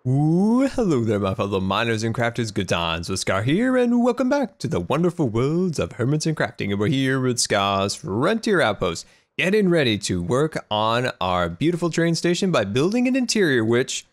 Ooh, hello there, my fellow miners and crafters. GoodTimesWithScar here, and welcome back to the wonderful worlds of hermits and crafting. And we're here with Scar's Frontier Outpost, getting ready to work on our beautiful train station by building an interior, which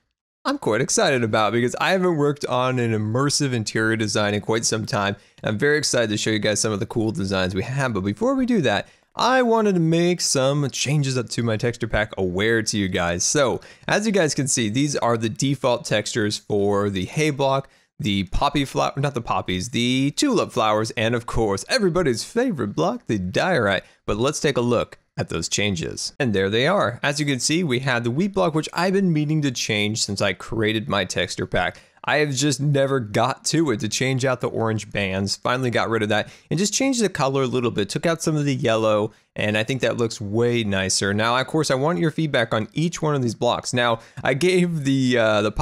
I'm quite excited about because I haven't worked on an immersive interior design in quite some time. I'm very excited to show you guys some of the cool designs we have, but before we do that, I wanted to make some changes up to my texture pack aware to you guys. So as you guys can see, these are the default textures for the hay block, the poppy flower, not the poppies, the tulip flowers, and of course, everybody's favorite block, the diorite. But let's take a look at those changes. And there they are. As you can see, we have the wheat block, which I've been meaning to change since I created my texture pack. I have just never got to it to change out the orange bands. Finally got rid of that and just changed the color a little bit. Took out some of the yellow, and I think that looks way nicer. Now, of course, I want your feedback on each one of these blocks. Now, I gave the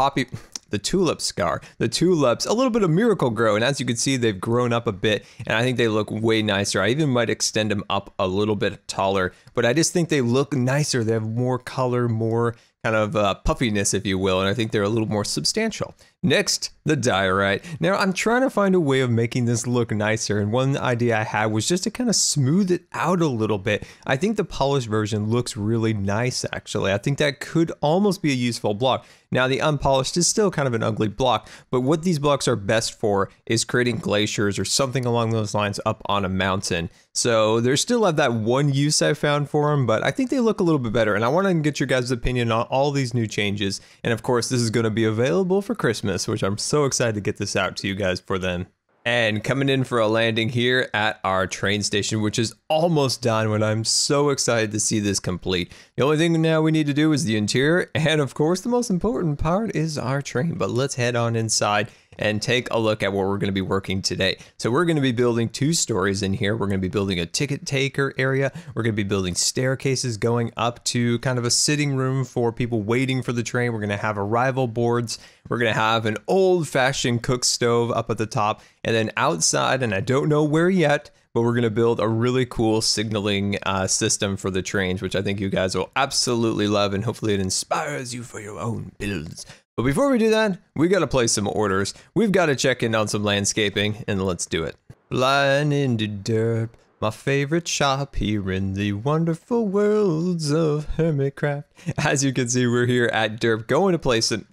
tulip scar, the tulips, a little bit of miracle grow, and as you can see, they've grown up a bit, and I think they look way nicer. I even might extend them up a little bit taller, but I just think they look nicer. They have more color, more kind of puffiness, if you will, and I think they're a little more substantial. Next, the diorite. Now, I'm trying to find a way of making this look nicer, and one idea I had was just to kind of smooth it out a little bit. I think the polished version looks really nice, actually. I think that could almost be a useful block. Now, the unpolished is still kind of an ugly block, but what these blocks are best for is creating glaciers or something along those lines up on a mountain. So they still have that one use I found for them, but I think they look a little bit better, and I want to get your guys' opinion on all these new changes. And of course, this is going to be available for Christmas, which I'm so excited to get this out to you guys for then. And coming in for a landing here at our train station, which is almost done, and I'm so excited to see this complete. The only thing now we need to do is the interior, and of course the most important part is our train. But let's head on inside and take a look at what we're going to be working today. So we're going to be building 2 stories in here. We're going to be building a ticket taker area. We're going to be building staircases going up to kind of a sitting room for people waiting for the train. We're going to have arrival boards. We're going to have an old-fashioned cook stove up at the top. And then outside, and I don't know where yet, but we're going to build a really cool signaling system for the trains, which I think you guys will absolutely love, and hopefully it inspires you for your own builds. But before we do that, we got to place some orders. We've got to check in on some landscaping, and let's do it. Flying into derp, my favorite shop here in the wonderful worlds of Hermitcraft. As you can see, we're here at derp, going to place it.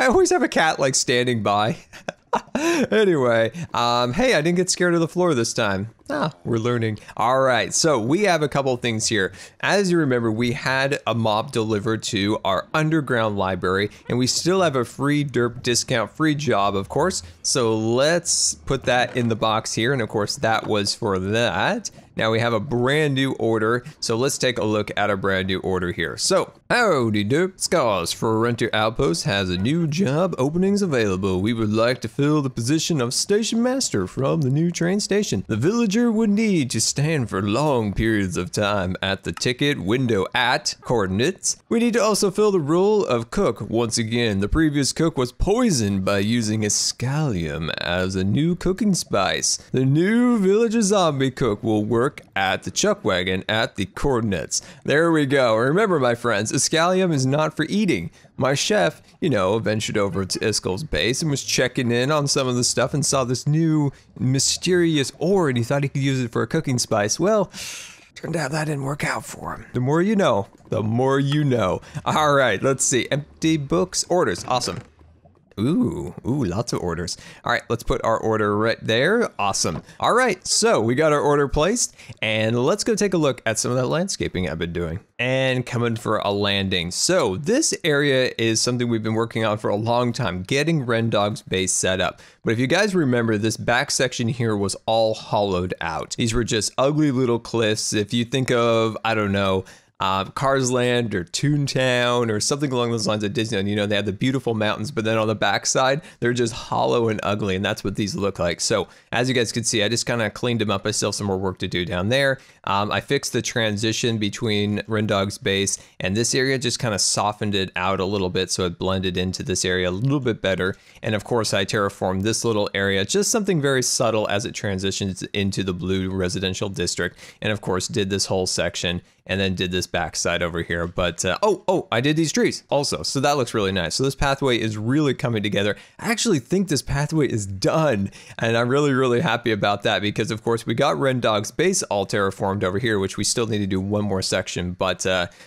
I always have a cat like standing by. Anyway, hey, I didn't get scared of the floor this time. We're learning. All right, so we have a couple things here. As you remember, we had a mob delivered to our underground library, and we still have a free derp discount, free job, of course. So let's put that in the box here, and of course, that was for that. Now we have a brand new order, so let's take a look at our brand new order here. So, howdy derp, Scar's Frontier Outpost has a new job openings available. We would like to fill the position of station master from the new train station. The villager would need to stand for long periods of time at the ticket window at coordinates. We need to also fill the role of cook. Once again, the previous cook was poisoned by using scallium as a new cooking spice. The new villager zombie cook will work at the chuck wagon at the coordinates. There we go. Remember, my friends, scallium is not for eating. My chef, ventured over to Iskel's base and was checking in on some of the stuff and saw this new mysterious ore, and he thought he could use it for a cooking spice. Well, turned out that didn't work out for him. The more you know, the more you know. All right, let's see. Empty books, orders. Awesome. Ooh, lots of orders. All right, let's put our order right there. Awesome. All right, so we got our order placed, and let's go take a look at some of that landscaping I've been doing. And coming for a landing. So this area is something we've been working on for a long time, getting Rendog's base set up. But if you guys remember, this back section here was all hollowed out. These were just ugly little cliffs. If you think of, I don't know, Cars Land or Toontown or something along those lines at Disneyland, they have the beautiful mountains, but then on the backside, they're just hollow and ugly, and that's what these look like. So as you guys can see, I just kind of cleaned them up. I still have some more work to do down there. I fixed the transition between Rendog's base and this area, just kind of softened it out a little bit so it blended into this area a little bit better. And of course, I terraformed this little area, just something very subtle as it transitions into the blue residential district. And of course, did this whole section. and then did this backside over here. But I did these trees also, so that looks really nice. So this pathway is really coming together. I actually think this pathway is done, and I'm really happy about that, because of course we got Ren Dog's base all terraformed over here, which we still need to do one more section, but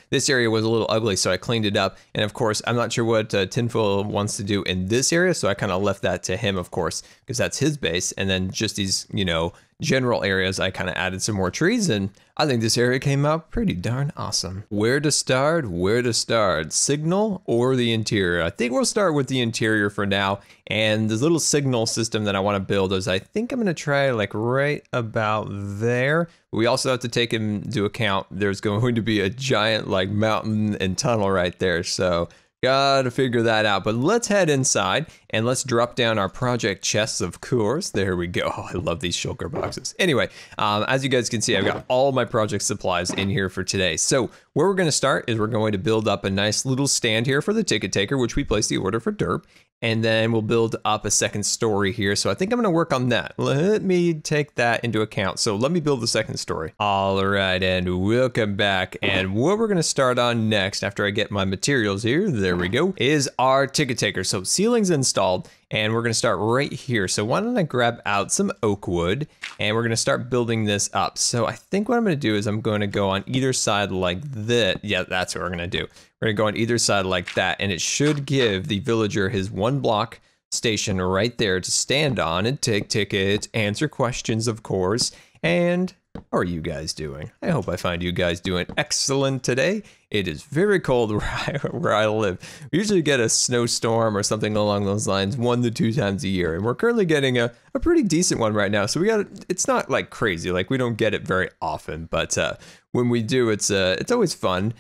this area was a little ugly, so I cleaned it up. And of course I'm not sure what Tinfoil wants to do in this area, so I kind of left that to him, of course, because that's his base. And then just these, you know, general areas, I kind of added some more trees, and I think this area came out pretty darn awesome. Where to start? Where to start? Signal or the interior? I think we'll start with the interior for now. And this little signal system that I want to build is, I think I'm going to try like right about there. We also have to take into account there's going to be a giant like mountain and tunnel right there, so gotta figure that out. But let's head inside and let's drop down our project chests, of course. There we go. Oh, I love these shulker boxes. Anyway, as you guys can see, I've got all my project supplies in here for today. So where we're going to start is we're going to build up a nice little stand here for the ticket taker, which we placed the order for Derp. And then we'll build up a second story here. So I think I'm going to work on that. Let me take that into account. So let me build the second story. All right, and welcome back. And what we're going to start on next, after I get my materials here, there we go, is our ticket taker. So ceiling's installed, and we're going to start right here. So why don't I grab out some oak wood, and we're going to start building this up. So I think what I'm going to do is I'm going to go on either side like this. Yeah, that's what we're going to do. We're going to go on either side like that, and it should give the villager his 1 block station right there to stand on and take tickets, answer questions, of course. And how are you guys doing? I hope I find you guys doing excellent today. It is very cold where I live. We usually get a snowstorm or something along those lines 1 to 2 times a year, and we're currently getting a pretty decent one right now. So it's not like crazy, like we don't get it very often, but when we do, it's always fun,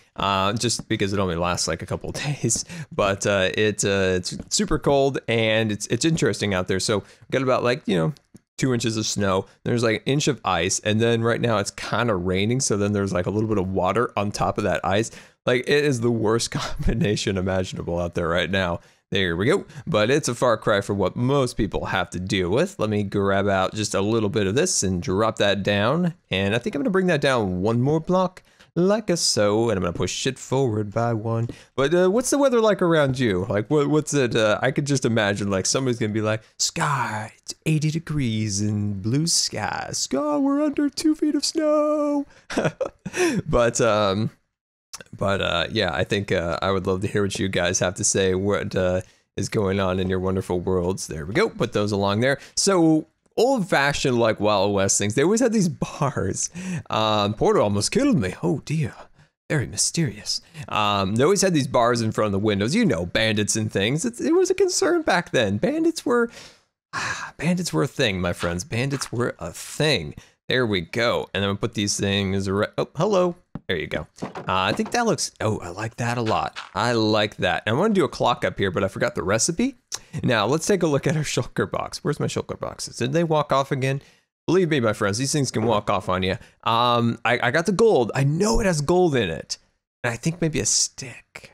just because it only lasts like a couple of days. But it's super cold, and it's interesting out there. So we got about like, you know, 2 inches of snow, there's like 1 inch of ice, and then right now it's kind of raining, so then there's like a little bit of water on top of that ice. Like, it is the worst combination imaginable out there right now. There we go. But it's a far cry from what most people have to deal with. Let me grab out just a little bit of this and drop that down, and I think I'm gonna bring that down 1 more block like a so, and I'm gonna push it forward by 1. But what's the weather like around you? Like, what's it? I could just imagine like somebody's gonna be like, Scar, it's 80 degrees and blue sky. Scar, we're under 2 feet of snow. but yeah, I think I would love to hear what you guys have to say. What is going on in your wonderful worlds? There we go. Put those along there. So, old-fashioned like Wild West things, they always had these bars. Porter almost killed me. Oh dear, very mysterious. They always had these bars in front of the windows, you know, bandits and things. It was a concern back then. Bandits were a thing, my friends. Bandits were a thing. There we go. And then we'll put these things right. Oh, hello. There you go. I think that looks, oh, I like that a lot. I like that. And I want to do a clock up here, but I forgot the recipe. Now, let's take a look at our shulker box. Where's my shulker boxes? Did they walk off again? Believe me, my friends, these things can walk off on you. I got the gold. I know it has gold in it. And I think maybe a stick.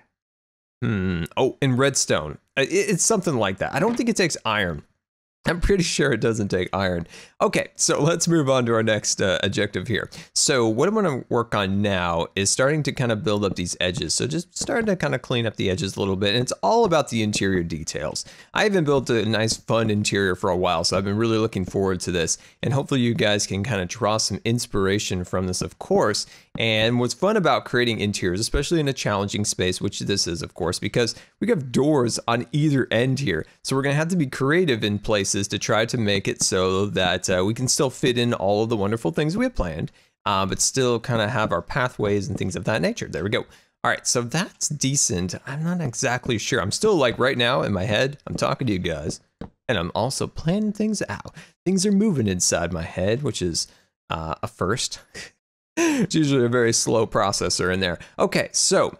Oh, and redstone. It's something like that. I don't think it takes iron. I'm pretty sure it doesn't take iron. Okay, so let's move on to our next objective here. So what I'm gonna work on now is starting to kind of build up these edges. So just starting to kind of clean up the edges a little bit. And it's all about the interior details. I haven't built a nice fun interior for a while, so I've been really looking forward to this. And hopefully you guys can kind of draw some inspiration from this, of course. And what's fun about creating interiors, especially in a challenging space, which this is, of course, because we have doors on either end here. So we're gonna have to be creative in places to try to make it so that we can still fit in all of the wonderful things we have planned, but still kind of have our pathways and things of that nature. There we go. All right, so that's decent. I'm not exactly sure. I'm still like right now in my head, I'm talking to you guys, and I'm also planning things out. Things are moving inside my head, which is a first. It's usually a very slow processor in there. Okay, so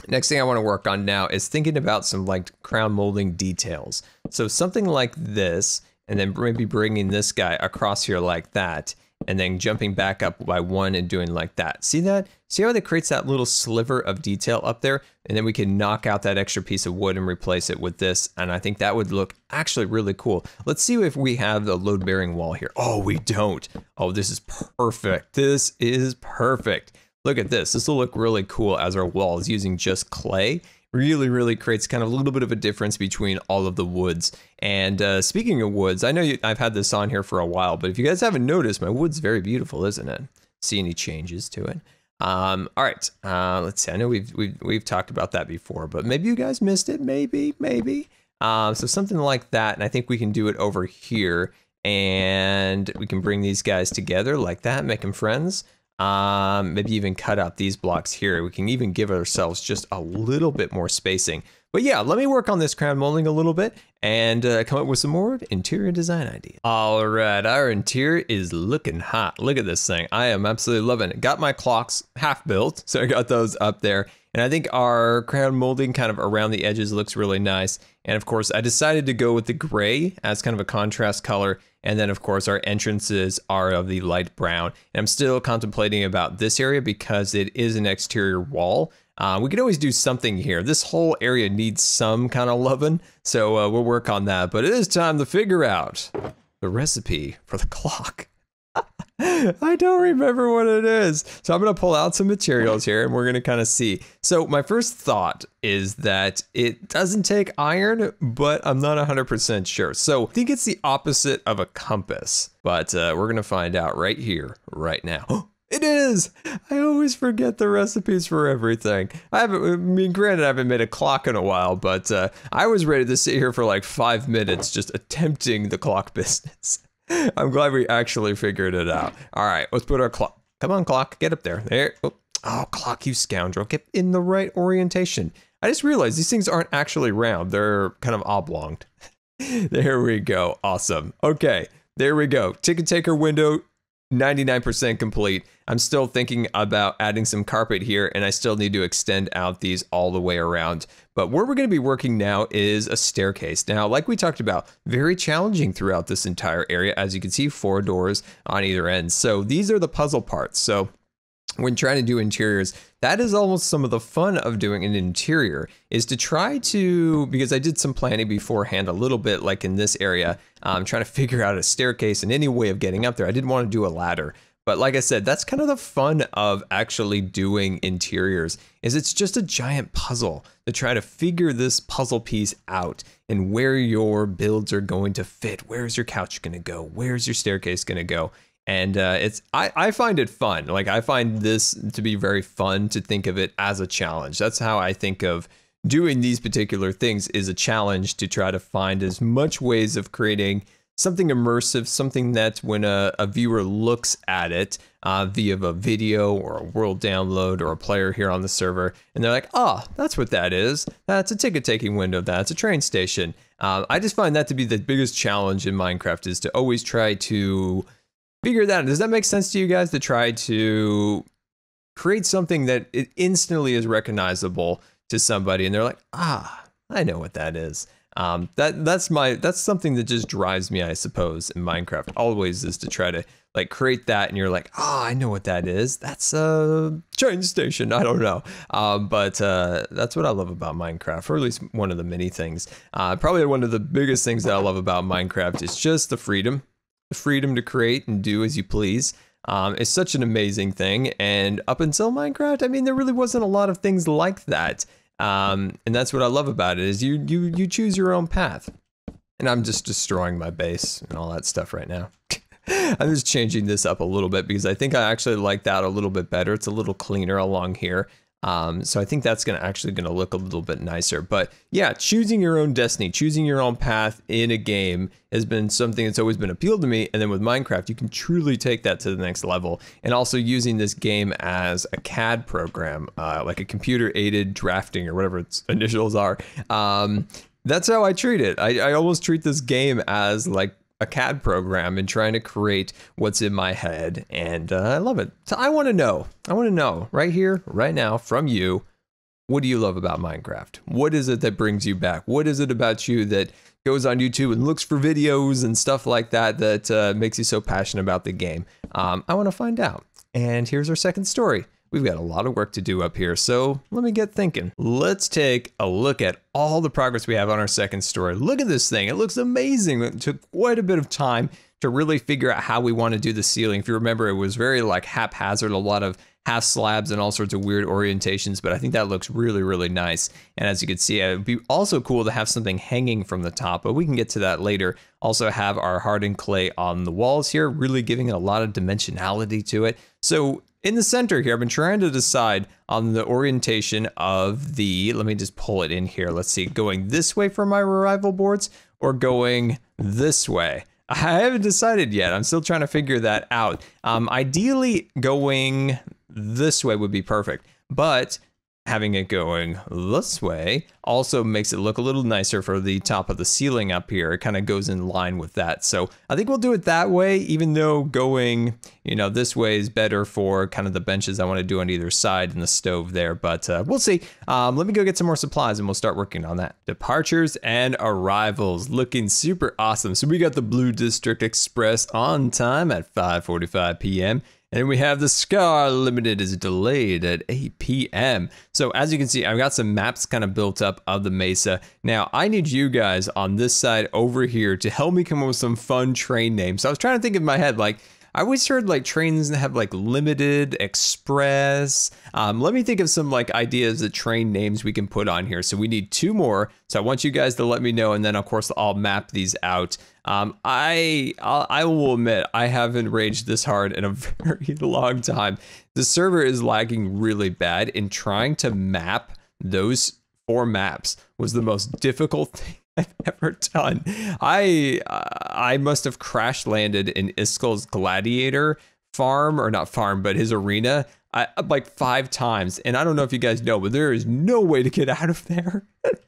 next thing I want to work on now is thinking about some like crown molding details. So something like this, and then maybe bringing this guy across here like that, and then jumping back up by 1 and doing like that. See that? See how that creates that little sliver of detail up there? And then we can knock out that extra piece of wood and replace it with this. And I think that would look actually really cool. Let's see if we have the load bearing wall here. Oh, we don't. Oh, this is perfect. This is perfect. look at this. This will look really cool as our walls using just clay. Really creates kind of a little bit of a difference between all of the woods. And speaking of woods, I know I've had this on here for a while, but if you guys haven't noticed, my wood's very beautiful, isn't it? See any changes to it? All right, let's see. I know we've talked about that before, but maybe you guys missed it. Maybe. So something like that, and I think we can do it over here, and we can bring these guys together like that, make them friends. Maybe even cut out these blocks here. We can even give ourselves just a little bit more spacing. But yeah, let me work on this crown molding a little bit and come up with some more interior design ideas. All right, our interior is looking hot. Look at this thing. I am absolutely loving it. Got my clocks half built, so I got those up there. And I think our crown molding kind of around the edges looks really nice. And of course, I decided to go with the gray as kind of a contrast color. And then of course, our entrances are of the light brown. And I'm still contemplating about this area because it is an exterior wall. We could always do something here. This whole area needs some kind of loving. So we'll work on that. But it is time to figure out the recipe for the clock. I don't remember what it is. So I'm going to pull out some materials here and we're going to kind of see. So my first thought is that it doesn't take iron, but I'm not 100% sure. So I think it's the opposite of a compass, but we're going to find out right here, right now. It is! I always forget the recipes for everything. I mean, granted, I haven't made a clock in a while, but I was ready to sit here for like 5 minutes just attempting the clock business. I'm glad we actually figured it out. All right, let's put our clock. Come on, clock, get up there. There. Oh, clock, you scoundrel. Get in the right orientation. I just realized these things aren't actually round. They're kind of oblonged. There we go. Awesome. Okay, there we go. Ticket taker window, 99% complete. I'm still thinking about adding some carpet here, and I still need to extend out these all the way around. But where we're going to be working now is a staircase. Now, like we talked about, very challenging throughout this entire area. As you can see, 4 doors on either end. So these are the puzzle parts. So when trying to do interiors, that is almost some of the fun of doing an interior, is to try to, because I did some planning beforehand a little bit, like in this area, trying to figure out a staircase and any way of getting up there. I didn't want to do a ladder. But like I said, that's kind of the fun of actually doing interiors, is it's just a giant puzzle to try to figure this puzzle piece out and where your builds are going to fit. Where's your couch going to go? Where's your staircase going to go? And I find it fun. Like, I find this to be very fun to think of it as a challenge. That's how I think of doing these particular things, is a challenge to try to find as much ways of creating something immersive, something that when a viewer looks at it via a video or a world download or a player here on the server, and they're like, oh, that's what that is. That's a ticket taking window. That's a train station. I just find that to be the biggest challenge in Minecraft, is to always try to figure that out. Does that make sense to you guys, to try to create something that it instantly is recognizable to somebody and they're like, ah, I know what that is. That's something that just drives me, I suppose, in Minecraft always, is to try to like create that and you're like, oh, I know what that is. That's a train station. I don't know. But that's what I love about Minecraft, or at least one of the many things. Probably one of the biggest things that I love about Minecraft is just the freedom to create and do as you please. It's such an amazing thing. And up until Minecraft, I mean, there really wasn't a lot of things like that. And that's what I love about it, is you choose your own path. And I'm just destroying my base and all that stuff right now. I'm just changing this up a little bit because I think I actually like that a little bit better. It's a little cleaner along here. So I think that's actually gonna look a little bit nicer. But yeah, choosing your own destiny, choosing your own path in a game has been something that's always been appealed to me. And then with Minecraft, you can truly take that to the next level. And also using this game as a CAD program, like a computer aided drafting or whatever its initials are. That's how I treat it. I almost treat this game as like a CAD program and trying to create what's in my head, and I love it. So I want to know right here, right now from you, what do you love about Minecraft? What is it that brings you back? What is it about you that goes on YouTube and looks for videos and stuff like that that makes you so passionate about the game? I want to find out. And here's our second story. We've got a lot of work to do up here, so let me get thinking. Let's take a look at all the progress we have on our second story. Look at this thing, it looks amazing. It took quite a bit of time to really figure out how we want to do the ceiling. If you remember, it was very like haphazard, a lot of half slabs and all sorts of weird orientations, but I think that looks really, really nice. And as you can see, it would be also cool to have something hanging from the top, but we can get to that later. Also have our hardened clay on the walls here, really giving it a lot of dimensionality to it. So in the center here, I've been trying to decide on the orientation of the, let me just pull it in here. Let's see, going this way for my revival boards or going this way. I haven't decided yet. I'm still trying to figure that out. Ideally, going this way would be perfect, but having it going this way also makes it look a little nicer for the top of the ceiling up here. It kind of goes in line with that. So I think we'll do it that way, even though going, you know, this way is better for kind of the benches I want to do on either side and the stove there. But we'll see. Let me go get some more supplies and we'll start working on that. Departures and arrivals looking super awesome. So we got the Blue District Express on time at 5:45 p.m. And we have the Scar Limited is delayed at 8 p.m. So as you can see, I've got some maps kind of built up of the mesa. Now I need you guys on this side over here to help me come up with some fun train names. So I was trying to think in my head, like, I always heard like trains that have like limited, express. Let me think of some like ideas of train names we can put on here. So we need 2 more. So I want you guys to let me know, and then of course I'll map these out. I will admit I haven't raged this hard in a very long time. The server is lagging really bad, and trying to map those 4 maps was the most difficult thing I've ever done. I must have crash landed in Iskal's gladiator farm, or not farm, but his arena, like 5 times. And I don't know if you guys know, but there is no way to get out of there.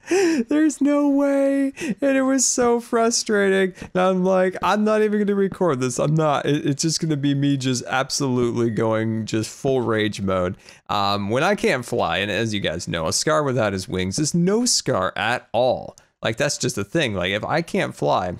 There's no way. And it was so frustrating. And I'm like, I'm not even going to record this. I'm not. It's just going to be me just absolutely going just full rage mode. When I can't fly, and as you guys know, a Scar without his wings is no Scar at all. Like, that's just a thing. Like, if I can't fly,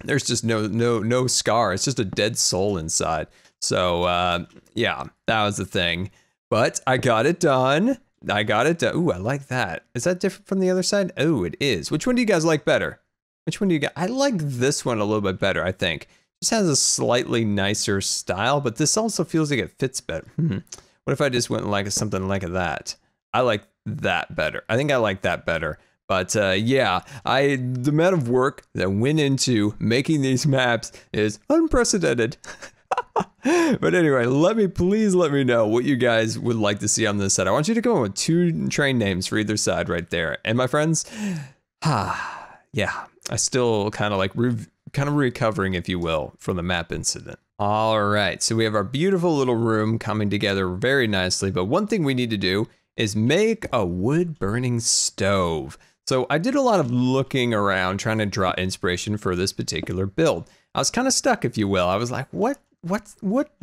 there's just no Scar. It's just a dead soul inside. So, yeah, that was the thing. But I got it done. I got it done. Ooh, I like that. Is that different from the other side? Oh, it is. Which one do you guys like better? Which one do you got? I like this one a little bit better, I think. Just has a slightly nicer style, but this also feels like it fits better. What if I just went like something like that? I like that better. I think I like that better. But yeah, the amount of work that went into making these maps is unprecedented. But anyway, please let me know what you guys would like to see on this side. I want you to come up with 2 train names for either side right there. And my friends, yeah, I still kind of like recovering, if you will, from the map incident. All right, so we have our beautiful little room coming together very nicely. But one thing we need to do is make a wood burning stove. So I did a lot of looking around trying to draw inspiration for this particular build. I was kind of stuck, if you will. I was like, what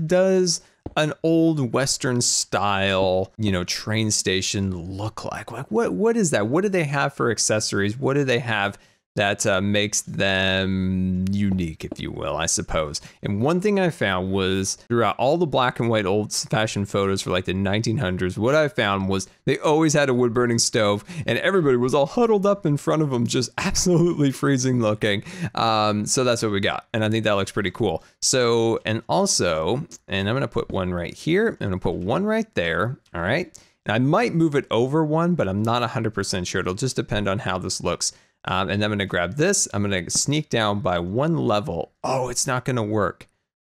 does an old Western style, you know, train station look like? Like, what is that? What do they have for accessories? What do they have that makes them unique, if you will, I suppose? And one thing I found was throughout all the black and white old fashioned photos for like the 1900s, what I found was they always had a wood burning stove and everybody was all huddled up in front of them, just absolutely freezing looking. So that's what we got. And I think that looks pretty cool. So, and also, and I'm going to put one right here. I'm going to put one right there. All right. And I might move it over one, but I'm not 100% sure. It'll just depend on how this looks. And then I'm going to grab this. I'm going to sneak down by 1 level. Oh, it's not going to work.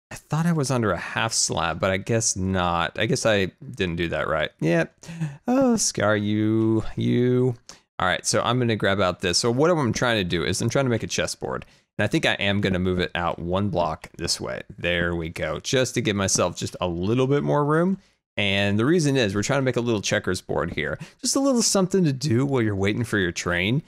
I thought I was under a half slab, but I guess not. I guess I didn't do that right. Yep. Oh, Scar, you. All right, so I'm going to grab out this. So what I'm trying to do is I'm trying to make a chessboard. And I think I am going to move it out 1 block this way. There we go. Just to give myself just a little bit more room. And the reason is we're trying to make a little checkers board here. Just a little something to do while you're waiting for your train.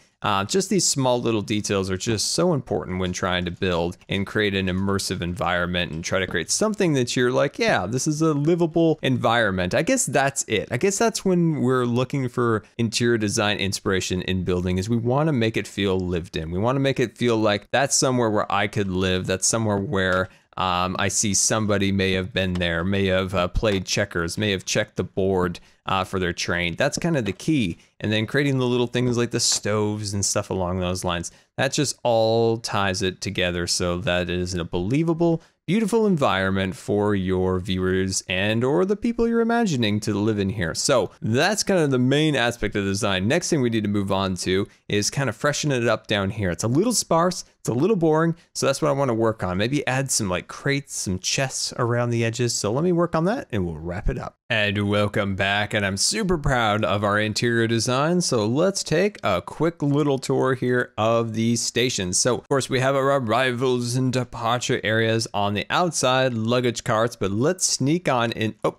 Just these small little details are just so important when trying to build and create an immersive environment and try to create something that you're like, yeah, this is a livable environment. I guess that's it. I guess that's when we're looking for interior design inspiration in building, is we want to make it feel lived in. We want to make it feel like that's somewhere where I could live. That's somewhere where I see somebody may have been there, may have played checkers, may have checked the board for their train. That's kind of the key. And then creating the little things like the stoves and stuff along those lines. That just all ties it together so that it is a believable, beautiful environment for your viewers and or the people you're imagining to live in here. So that's kind of the main aspect of the design. Next thing we need to move on to is kind of freshen it up down here. It's a little sparse, it's a little boring, so that's what I want to work on. Maybe add some like crates, some chests around the edges. So let me work on that and we'll wrap it up. And welcome back, and I'm super proud of our interior design. So let's take a quick little tour here of these stations. So of course we have our arrivals and departure areas on the outside, luggage carts, but let's sneak on in. Oh.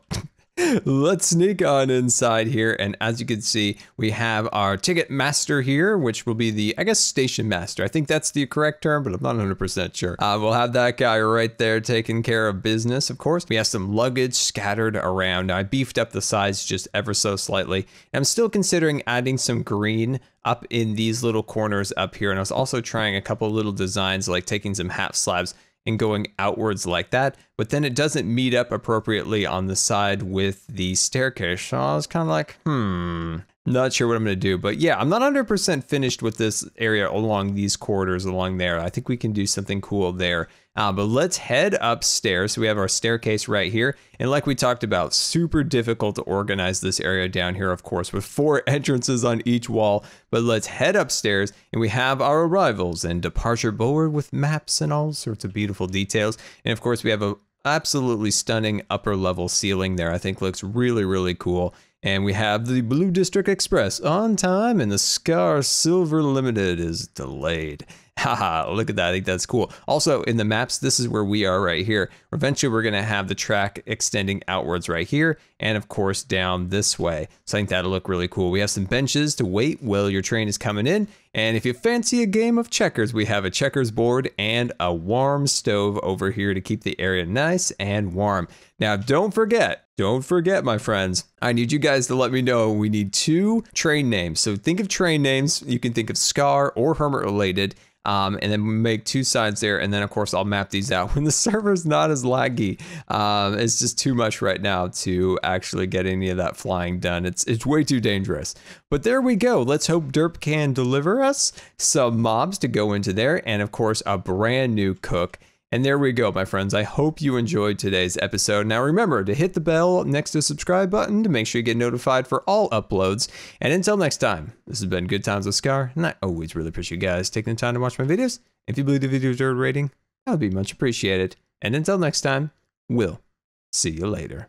Let's sneak on inside here, and as you can see, we have our ticket master here, which will be the, I guess, station master. I think that's the correct term, but I'm not 100% sure. We'll have that guy right there taking care of business, of course. We have some luggage scattered around. I beefed up the size just ever so slightly. I'm still considering adding some green up in these little corners up here, and I was also trying a couple little designs, like taking some half slabs and going outwards like that, but then it doesn't meet up appropriately on the side with the staircase. So I was kind of like, not sure what I'm gonna do, but yeah, I'm not 100% finished with this area along these corridors along there. I think we can do something cool there. But let's head upstairs. So we have our staircase right here. And like we talked about, super difficult to organize this area down here, of course, with 4 entrances on each wall. But let's head upstairs, and we have our arrivals and departure board with maps and all sorts of beautiful details. And of course, we have a absolutely stunning upper level ceiling there. I think looks really, really cool. And we have the Blue District Express on time, and the Scar Silver Limited is delayed. Haha, look at that. I think that's cool. Also, in the maps, this is where we are right here. Eventually, we're going to have the track extending outwards right here, and of course, down this way. So I think that'll look really cool. We have some benches to wait while your train is coming in. And if you fancy a game of checkers, we have a checkers board and a warm stove over here to keep the area nice and warm. Now, don't forget, my friends, I need you guys to let me know. We need 2 train names. So think of train names. You can think of Scar or Hermit related. And then make 2 sides there, and then of course I'll map these out when the server's not as laggy. It's just too much right now to actually get any of that flying done. It's way too dangerous. But there we go. Let's hope Derp can deliver us some mobs to go into there, and of course a brand new cook. And there we go, my friends. I hope you enjoyed today's episode. Now remember to hit the bell next to the subscribe button to make sure you get notified for all uploads. And until next time, this has been Good Times with Scar, and I always really appreciate you guys taking the time to watch my videos. If you believe the video deserved a rating, that would be much appreciated. And until next time, we'll see you later.